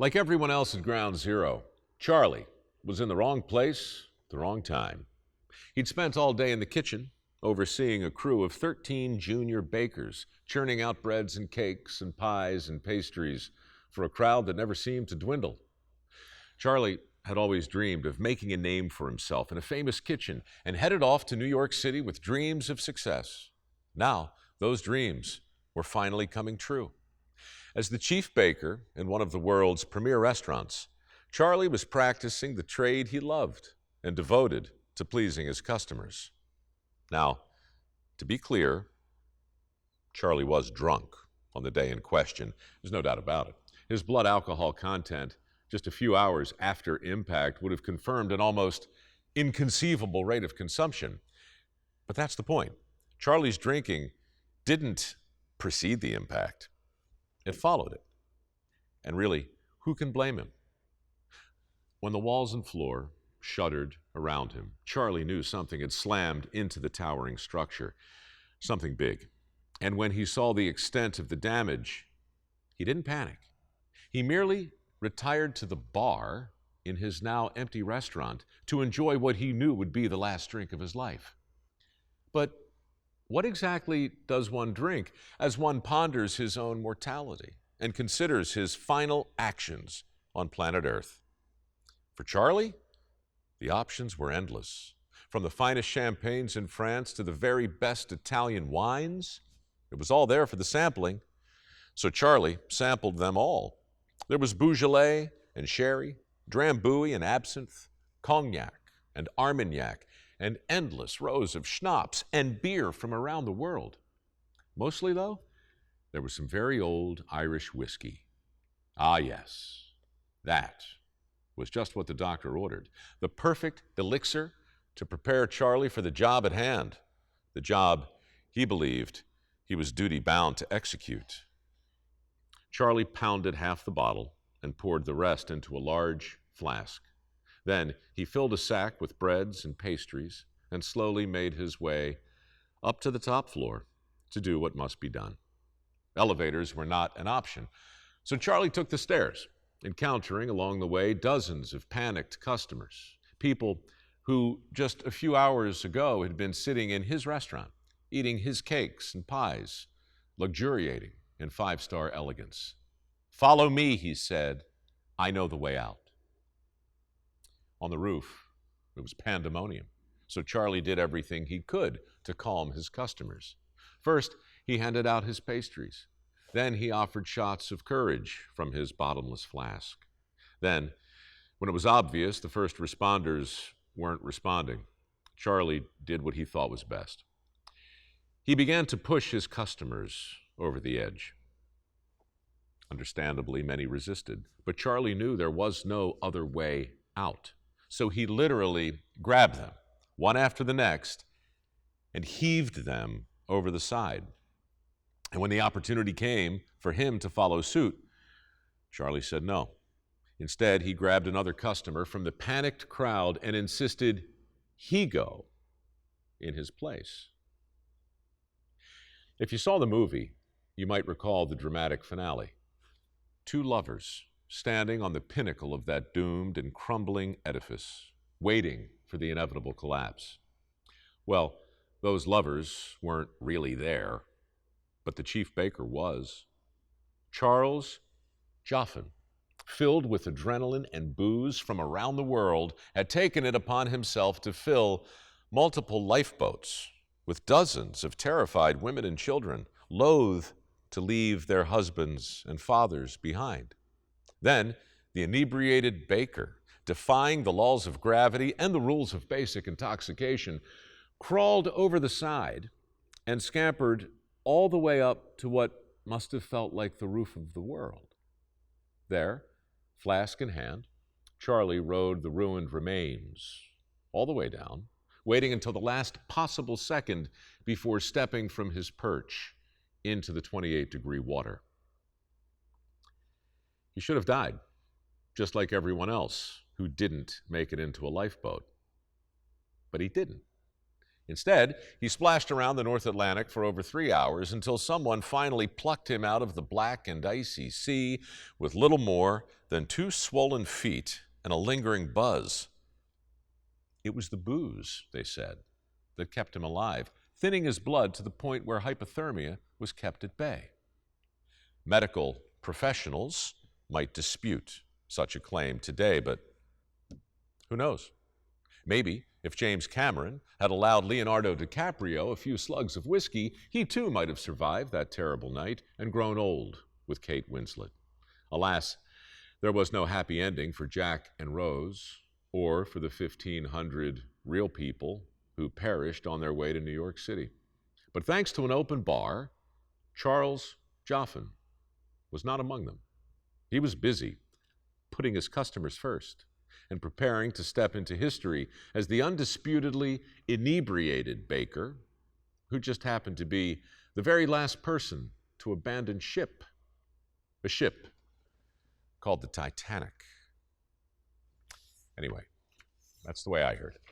Like everyone else at Ground Zero, Charlie was in the wrong place at the wrong time. He'd spent all day in the kitchen, overseeing a crew of 13 junior bakers, churning out breads and cakes and pies and pastries for a crowd that never seemed to dwindle. Charlie had always dreamed of making a name for himself in a famous kitchen and headed off to New York City with dreams of success. Now, those dreams were finally coming true. As the chief baker in one of the world's premier restaurants, Charlie was practicing the trade he loved and devoted to pleasing his customers. Now, to be clear, Charlie was drunk on the day in question. There's no doubt about it. His blood alcohol content just a few hours after impact would have confirmed an almost inconceivable rate of consumption. But that's the point. Charlie's drinking didn't precede the impact. It followed it. And really, who can blame him? When the walls and floor shuddered around him, Charlie knew something had slammed into the towering structure, something big. And when he saw the extent of the damage, he didn't panic. He merely retired to the bar in his now empty restaurant to enjoy what he knew would be the last drink of his life. But what exactly does one drink as one ponders his own mortality and considers his final actions on planet Earth? For Charlie, the options were endless. From the finest champagnes in France to the very best Italian wines, it was all there for the sampling. So Charlie sampled them all. There was Beaujolais and sherry, Drambuie and absinthe, cognac and Armagnac, and endless rows of schnapps and beer from around the world. Mostly, though, there was some very old Irish whiskey. Ah, yes, that was just what the doctor ordered. The perfect elixir to prepare Charlie for the job at hand, the job he believed he was duty-bound to execute. Charlie pounded half the bottle and poured the rest into a large flask. Then he filled a sack with breads and pastries and slowly made his way up to the top floor to do what must be done. Elevators were not an option, so Charlie took the stairs, encountering along the way dozens of panicked customers, people who just a few hours ago had been sitting in his restaurant, eating his cakes and pies, luxuriating in five-star elegance. "Follow me," he said. "I know the way out." On the roof, it was pandemonium, so Charlie did everything he could to calm his customers. First, he handed out his pastries. Then he offered shots of courage from his bottomless flask. Then, when it was obvious the first responders weren't responding, Charlie did what he thought was best. He began to push his customers over the edge. Understandably, many resisted, but Charlie knew there was no other way out. So he literally grabbed them, one after the next, and heaved them over the side. And when the opportunity came for him to follow suit, Charlie said no. Instead, he grabbed another customer from the panicked crowd and insisted he go in his place. If you saw the movie, you might recall the dramatic finale. Two lovers standing on the pinnacle of that doomed and crumbling edifice, waiting for the inevitable collapse. Well, those lovers weren't really there, but the chief baker was. Charles Joffin, filled with adrenaline and booze from around the world, had taken it upon himself to fill multiple lifeboats with dozens of terrified women and children, loath to leave their husbands and fathers behind. Then, the inebriated baker, defying the laws of gravity and the rules of basic intoxication, crawled over the side and scampered all the way up to what must have felt like the roof of the world. There, flask in hand, Charlie rode the ruined remains all the way down, waiting until the last possible second before stepping from his perch into the 28-degree water. He should have died, just like everyone else who didn't make it into a lifeboat. But he didn't. Instead, he splashed around the North Atlantic for over 3 hours until someone finally plucked him out of the black and icy sea with little more than 2 swollen feet and a lingering buzz. It was the booze, they said, that kept him alive, thinning his blood to the point where hypothermia was kept at bay. Medical professionals might dispute such a claim today, but who knows? Maybe if James Cameron had allowed Leonardo DiCaprio a few slugs of whiskey, he too might have survived that terrible night and grown old with Kate Winslet. Alas, there was no happy ending for Jack and Rose, or for the 1,500 real people who perished on their way to New York City. But thanks to an open bar, Charles Joffin was not among them. He was busy putting his customers first and preparing to step into history as the undisputedly inebriated baker who just happened to be the very last person to abandon ship, a ship called the Titanic. Anyway, that's the way I heard it.